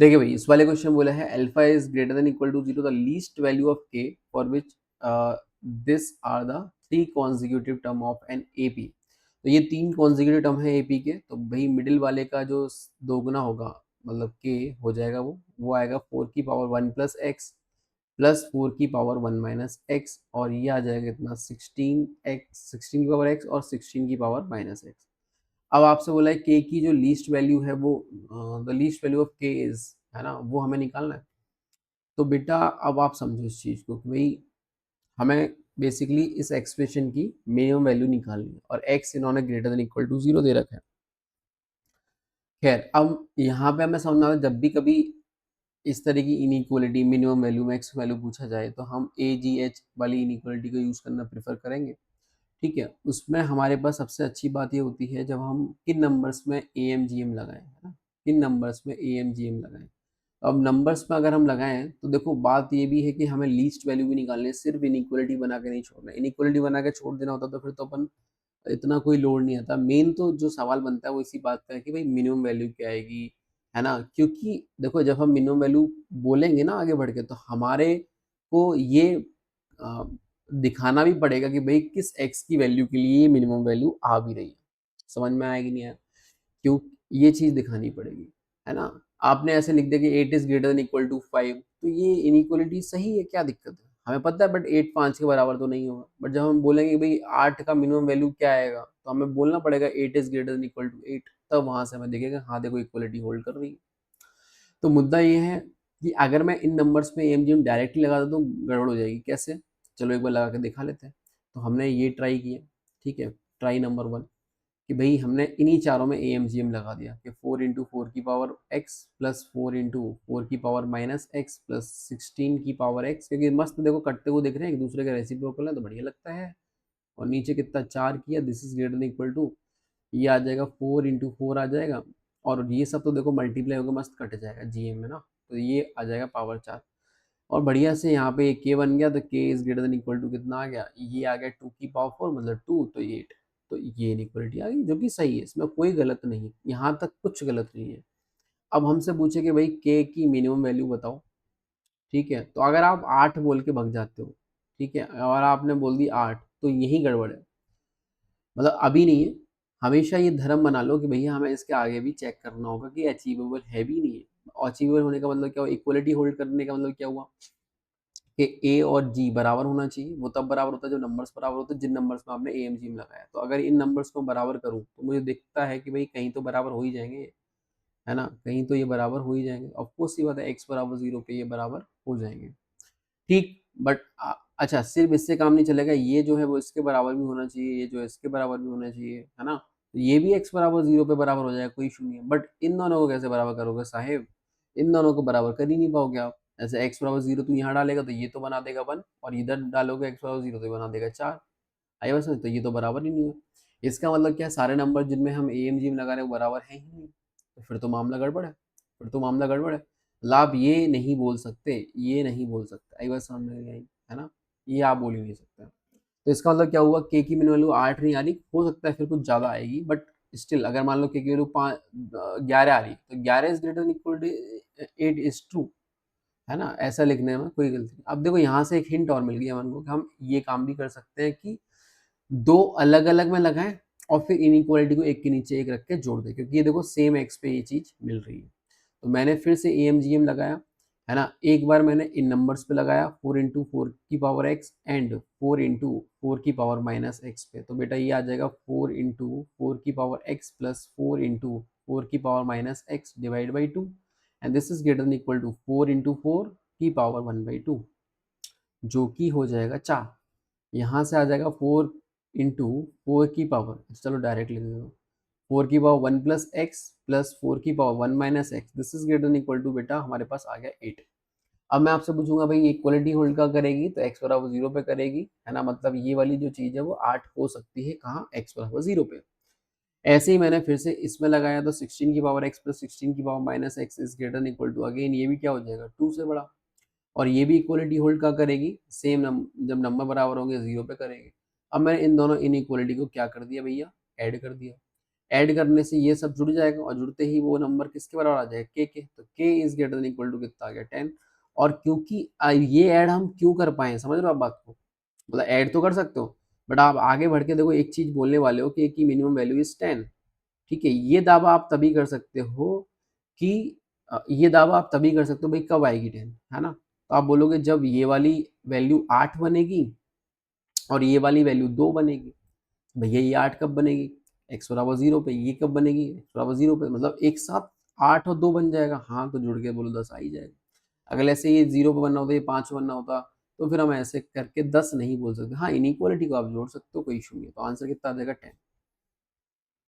देखिए भाई, इस वाले क्वेश्चन बोला है alpha is greater than equal to 0 the least value of K for which this are the 3 consecutive term of an AP. तो ये 3 कॉन्जिक्यूटिव टर्म है एपी के, तो भाई मिडिल वाले का जो दोगुना होगा मतलब के हो जाएगा, वो आएगा 4 की पावर 1 प्लस एक्स प्लस 4 की पावर 1 माइनस एक्स, और ये आ जाएगा कितना 16 की पावर एक्स और 16 की पावर माइनस एक्स। अब आपसे बोला है के की जो लीस्ट वैल्यू है वो द लीस्ट वैल्यू ऑफ के इज, है ना, वो हमें निकालना है। तो बेटा अब आप समझो इस चीज को कि भाई हमें बेसिकली इस एक्सप्रेशन की मिनिमम वैल्यू निकालनी है और एक्स इन्होंने ग्रेटर देन इक्वल टू 0 दे रखा है। खैर अब यहाँ पे हमें समझना है जब भी कभी इस तरह की inequality minimum value max value पूछा जाए तो हम ए जी एच वाली इनइक्वालिटी को यूज करना प्रेफर करेंगे। ठीक है, उसमें हमारे पास सबसे अच्छी बात ये होती है जब हम किन नंबर्स में ए एम जी एम लगाएं, है ना, किन नंबर्स में ए एम जी एम लगाएं। अब नंबर्स में अगर हम लगाएं तो देखो बात ये भी है कि हमें लीस्ट वैल्यू भी निकालनी है, सिर्फ इनइक्वालिटी बना के नहीं छोड़ना। इनइक्वालिटी बना के छोड़ देना होता तो फिर तो अपन इतना कोई लोड नहीं आता। मेन तो जो सवाल बनता है वो इसी बात का है कि भाई मिनिमम वैल्यू क्या आएगी, है ना, क्योंकि देखो जब हम मिनिमम वैल्यू बोलेंगे ना आगे बढ़ के तो हमारे को ये अ, दिखाना भी पड़ेगा कि भाई किस एक्स की वैल्यू के लिए मिनिमम वैल्यू आ भी रही है। समझ में आएगी नहीं आया, क्यों, ये चीज दिखानी पड़ेगी, है ना। आपने ऐसे लिख दिया कि 8 is greater than equal to 5, तो ये इनइक्वालिटी सही है, क्या दिक्कत है, हमें पता है, बट 8 5 के बराबर तो नहीं होगा। बट जब हम बोलेंगे भाई 8 का मिनिमम वैल्यू क्या आएगा तो हमें बोलना पड़ेगा 8 is greater than equal to 8, तब वहां से हमें दिखेगा हाँ देखो इक्वलिटी होल्ड कर रही है। तो मुद्दा ये है कि अगर मैं इन नंबर्स में एम जी एम डायरेक्टली लगा दूँ तो गड़बड़ हो जाएगी। कैसे, चलो एक बार लगा के दिखा लेते हैं। तो हमने ये ट्राई किया, ठीक है, ट्राई नंबर 1, कि भाई हमने इन्हीं चारों में ए एम जी एम लगा दिया कि 4 इंटू 4 की पावर एक्स प्लस 4 इंटू 4 की पावर माइनस एक्स प्लस 16 की पावर एक्स, क्योंकि मस्त देखो कटते हुए दिख रहे हैं एक दूसरे के रेसिप्रोकल है तो बढ़िया लगता है। और नीचे कितना 4 किया, this is greater than equal to, ये आ जाएगा 4 इंटू 4 आ जाएगा, और ये सब तो देखो मल्टीप्लाई होकर मस्त कट जाएगा जीएम में ना, तो ये आ जाएगा पावर 4। और बढ़िया से यहाँ पे के बन गया तो K is greater than equal to कितना आ गया, ये आ गया 2 की पावर 4 मतलब 2 तो 8। तो ये इनइक्वालिटी आ गई जो कि सही है, इसमें कोई गलत नहीं है, यहाँ तक कुछ गलत नहीं है। अब हमसे पूछे कि भाई के की मिनिमम वैल्यू बताओ, ठीक है, तो अगर आप 8 बोल के भग जाते हो, ठीक है, और आपने बोल दी 8 तो यही गड़बड़ है। मतलब अभी नहीं है, हमेशा ये धर्म बना लो कि भैया हमें इसके आगे भी चेक करना होगा कि अचीवेबल है भी नहीं है। अचीवेबल होने का मतलब क्या हुआ, इक्वलिटी होल्ड करने का मतलब क्या हुआ कि ए और जी बराबर होना चाहिए। वो तब बराबर होता है जब नंबर्स बराबर होते हैं जिन नंबर्स में आपने ए एम जी में लगाया। तो अगर इन नंबर्स को बराबर करूं तो मुझे दिखता है कि भाई कहीं तो बराबर हो ही जाएंगे, है ना, कहीं तो ये बराबर हो ही जाएंगे। ऑफकोर्स सी बात है, एक्स बराबर 0 पे ये बराबर हो जाएंगे, ठीक। बट अच्छा, सिर्फ इससे काम नहीं चलेगा, ये जो है वो इसके बराबर भी होना चाहिए, ये जो है इसके बराबर भी होना चाहिए, है ना। तो ये भी एक्स बराबर 0 पे बराबर हो जाएगा, कोई इशू नहीं है। बट इन दोनों को कैसे बराबर करोगे साहेब, इन दोनों को बराबर कर ही नहीं पाओगे आप। ऐसे एक्स बराबर 0 तू यहाँ डालेगा तो ये तो बना देगा 1, और इधर डालोगे एक्स बराबर 0 तो ये बना देगा 4। आई बात समझ, तो ये तो बराबर ही नहीं है। इसका मतलब क्या है, सारे नंबर जिनमें हम ए एम जी में लगा रहे हैं वो बराबर है ही नहीं, तो फिर तो मामला गड़बड़ है, फिर तो मामला गड़बड़ है। मतलब आप ये नहीं बोल सकते, ये नहीं बोल सकते, आई बात समझ में आई, है ना, ये आप बोल ही नहीं सकते। तो इसका मतलब क्या हुआ, के की मिनिमम वैल्यू 8 नहीं आ रही, हो सकता है फिर कुछ ज़्यादा आएगी, बट स्टिल अगर मान लो के की वैल्यू 11 आ रही तो 11 is greater than equal to 8 is true, है ना, ऐसा लिखने में कोई गलती नहीं। अब देखो यहाँ से एक हिंट और मिल गया मन को कि हम ये काम भी कर सकते हैं कि दो अलग अलग में लगाएं और फिर इनइक्वालिटी को एक के नीचे एक रख के जोड़ दें, क्योंकि ये देखो सेम एक्स पे ये चीज मिल रही है। तो मैंने फिर से ए एम जी एम लगाया, है ना, एक बार मैंने इन नंबर्स पे लगाया 4 इंटू 4 की पावर एक्स एंड 4 इंटू 4 की पावर माइनस एक्स पे, तो बेटा ये आ जाएगा 4 इंटू 4 की पावर एक्स प्लस 4 इंटू 4 की power minus x divide by 2, and this is greater than equal to 4 into 4 की पावर 1/2, जो कि हो जाएगा 4। यहाँ से आ जाएगा 4 इंटू 4 की पावर, चलो डायरेक्ट लिख दो, 4 की पावर 1 प्लस एक्स प्लस 4 की power 1 minus x, this is greater than equal to, बेटा हमारे पास आ गया 8। अब मैं आपसे पूछूंगा भाई इक्वलिटी होल्ड का करेगी तो एक्स बराबर 0 पे करेगी, है ना, मतलब ये वाली जो चीज है वो 8 हो सकती है कहाँ, एक्स बराबर 0 पे। ऐसे ही मैंने फिर से इसमें लगाया तो 16 की पावर एक्स प्लस 16 की power minus x is greater than equal to, again ये भी क्या हो जाएगा 2 से बड़ा। और ये भी इक्वलिटी होल्ड का करेगी, सेम जब नंबर बराबर होंगे 0 पे करेगी। अब मैंने इन दोनों इनइक्वालिटी को क्या कर दिया भैया, ऐड कर दिया। ऐड करने से ये सब जुड़ जाएगा और जुड़ते ही वो नंबर किसके बराबर आ जाएगा, के। तो K is greater than equal to कितना आ गया 10। और क्योंकि ये ऐड हम क्यों कर पाए, समझ रहे हो आप बात को, मतलब ऐड तो कर सकते हो बट आप आगे बढ़ के देखो एक चीज बोलने वाले हो कि की मिनिमम वैल्यू इज 10। ठीक है, ये दावा आप तभी कर सकते हो कि ये दावा आप तभी कर सकते हो भाई कब आएगी 10, है ना। तो आप बोलोगे जब ये वाली वैल्यू 8 बनेगी और ये वाली वैल्यू 2 बनेगी। भैया ये 8 कब बनेगी, एक्स बराबर 0 पे, ये कब बनेगी, एक्स बराबर 0 पे, मतलब एक साथ 8 और 2 बन जाएगा। हाँ, तो जुड़ के बोलो 10 आ ही जाएगा। अगर ऐसे ये 0 पे बनना होता, ये 5 बनना होता, तो फिर हम ऐसे करके 10 नहीं बोल सकते। हाँ, इनइक्वालिटी को आप जोड़ सकते हो, कोई इशू नहीं है। तो आंसर कितना आ जाएगा 10।